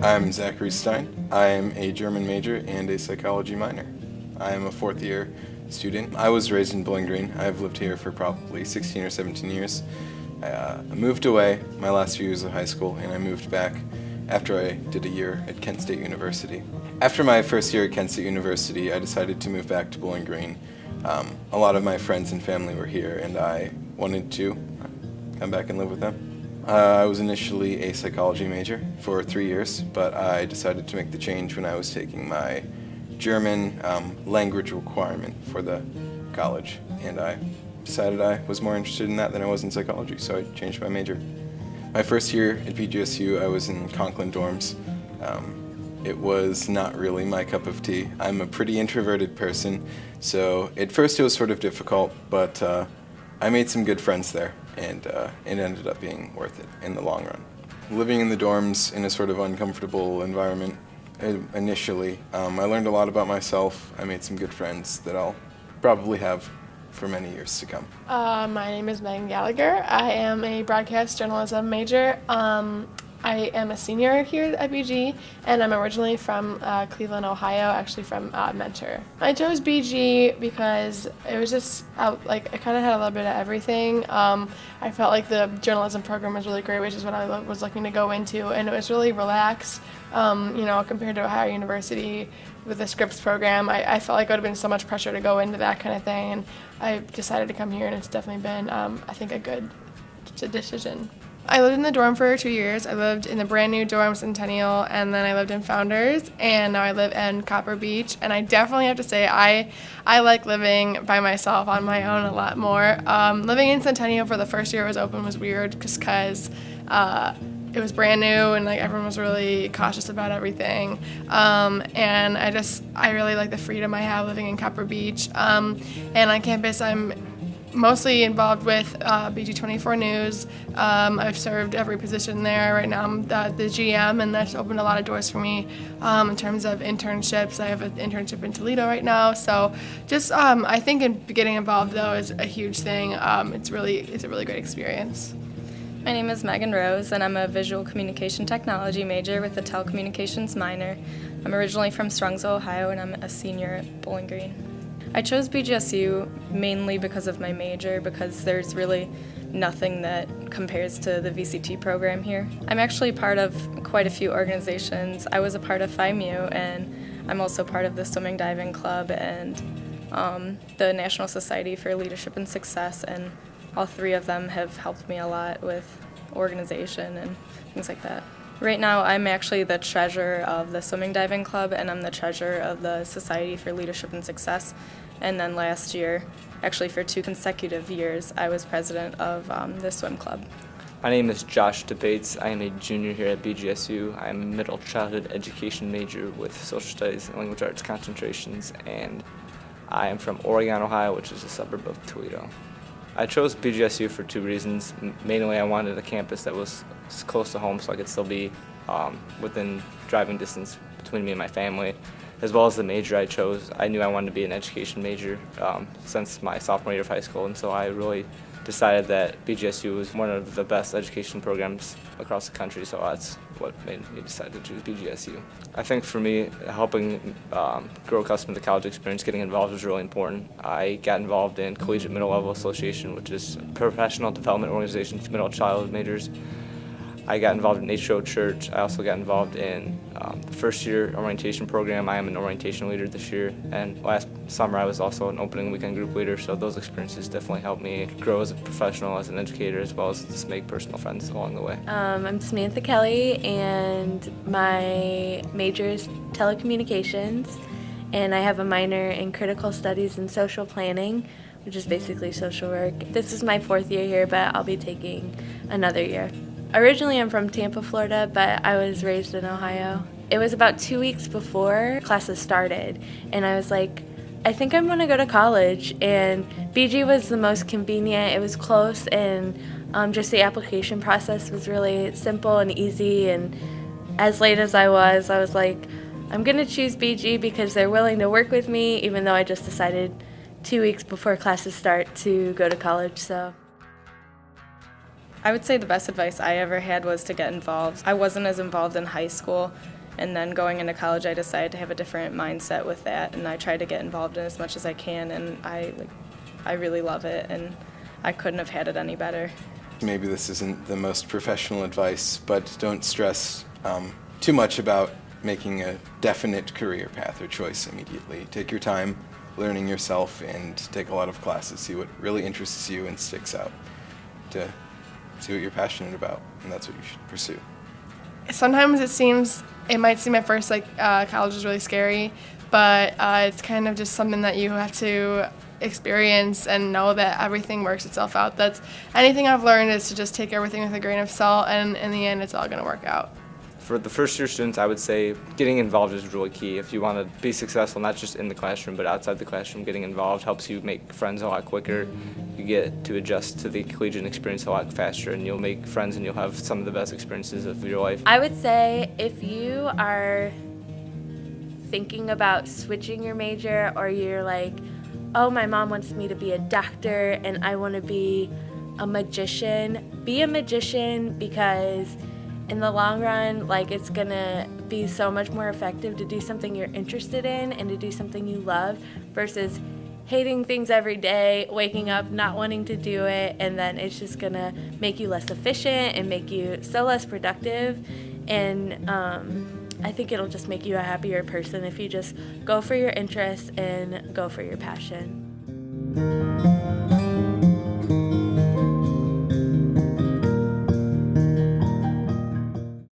I'm Zachary Stein. I am a German major and a psychology minor. I am a fourth year student. I was raised in Bowling Green. I've lived here for probably 16 or 17 years. I moved away my last few years of high school, and I moved back after I did a year at Kent State University. After my first year at Kent State University, I decided to move back to Bowling Green. A lot of my friends and family were here, and I wanted to come back and live with them. I was initially a psychology major for 3 years, but I decided to make the change when I was taking my German language requirement for the college, and I decided I was more interested in that than I was in psychology, so I changed my major. My first year at BGSU, I was in Conklin dorms. It was not really my cup of tea. I'm a pretty introverted person, so at first it was sort of difficult, but I made some good friends there, and it ended up being worth it in the long run. Living in the dorms in a sort of uncomfortable environment initially, I learned a lot about myself. I made some good friends that I'll probably have for many years to come. My name is Megan Gallagher. I am a broadcast journalism major. I am a senior here at BG, and I'm originally from Cleveland, Ohio, actually from Mentor. I chose BG because it was just it kind of had a little bit of everything. I felt like the journalism program was really great, which is what I was looking to go into, and it was really relaxed. Compared to Ohio University with the Scripps program, I felt like it would have been so much pressure to go into that kind of thing, and I decided to come here, and it's definitely been, I think, a good decision. I lived in the dorm for 2 years. I lived in the brand new dorm Centennial, and then I lived in Founders, and now I live in Copper Beach. And I definitely have to say I like living by myself on my own a lot more. Living in Centennial for the first year it was open was weird just because it was brand new and everyone was really cautious about everything. And I really like the freedom I have living in Copper Beach. And on campus I'm mostly involved with BG24 News. I've served every position there. Right now I'm the GM, and that's opened a lot of doors for me in terms of internships. I have an internship in Toledo right now. So just I think getting involved though is a huge thing. It's a really great experience. My name is Megan Rose, and I'm a visual communication technology major with a telecommunications minor. I'm originally from Strongsville, Ohio, and I'm a senior at Bowling Green. I chose BGSU mainly because of my major, because there's really nothing that compares to the VCT program here. I'm actually part of quite a few organizations. I was a part of FIMU, and I'm also part of the swimming diving club and the National Society for Leadership and Success, and all three of them have helped me a lot with organization and things like that. Right now, I'm actually the treasurer of the swimming diving club, and I'm the treasurer of the Society for Leadership and Success. And then last year, actually for 2 consecutive years, I was president of the swim club. My name is Josh DeBates. I am a junior here at BGSU. I'm a middle childhood education major with social studies and language arts concentrations, and I am from Oregon, Ohio, which is a suburb of Toledo. I chose BGSU for 2 reasons. Mainly, I wanted a campus that was close to home so I could still be within driving distance between me and my family, as well as the major I chose. I knew I wanted to be an education major since my sophomore year of high school, and so I really decided that BGSU was one of the best education programs across the country, so that's what made me decide to choose BGSU. I think for me, helping grow accustomed to the college experience, getting involved was really important. I got involved in Collegiate Middle Level Association, which is a professional development organization for middle childhood majors. I got involved in HO Church. I also got involved in the first year orientation program. I am an orientation leader this year, and last summer I was also an opening weekend group leader, so those experiences definitely helped me grow as a professional, as an educator, as well as just make personal friends along the way. I'm Samantha Kelly, and my major is telecommunications, and I have a minor in critical studies and social planning, which is basically social work. This is my 4th year here, but I'll be taking another year. Originally, I'm from Tampa, Florida, but I was raised in Ohio. It was about 2 weeks before classes started, and I was like, I think I'm going to go to college, and BG was the most convenient. It was close, and just the application process was really simple and easy, and as late as I was like, I'm going to choose BG because they're willing to work with me, even though I just decided 2 weeks before classes start to go to college, so. I would say the best advice I ever had was to get involved. I wasn't as involved in high school, And then going into college, I decided to have a different mindset with that, and I try to get involved in as much as I can, and I really love it, and I couldn't have had it any better. Maybe this isn't the most professional advice, but don't stress too much about making a definite career path or choice immediately. Take your time learning yourself and take a lot of classes. See what really interests you and sticks out to see what you're passionate about, and that's what you should pursue. Sometimes it might seem at first like college is really scary, but it's kind of just something that you have to experience and know that everything works itself out. That's anything I've learned is to just take everything with a grain of salt, and in the end it's all going to work out. For the first year students, I would say getting involved is really key. If you want to be successful, not just in the classroom, but outside the classroom, getting involved helps you make friends a lot quicker. You get to adjust to the collegiate experience a lot faster, and you'll make friends and you'll have some of the best experiences of your life. I would say if you are thinking about switching your major, or you're like, oh, my mom wants me to be a doctor and I want to be a magician, be a magician, because in the long run, it's gonna be so much more effective to do something you're interested in and to do something you love versus hating things every day, waking up not wanting to do it, and then it's just gonna make you less efficient and make you so less productive. And I think it'll just make you a happier person if you just go for your interests and go for your passion.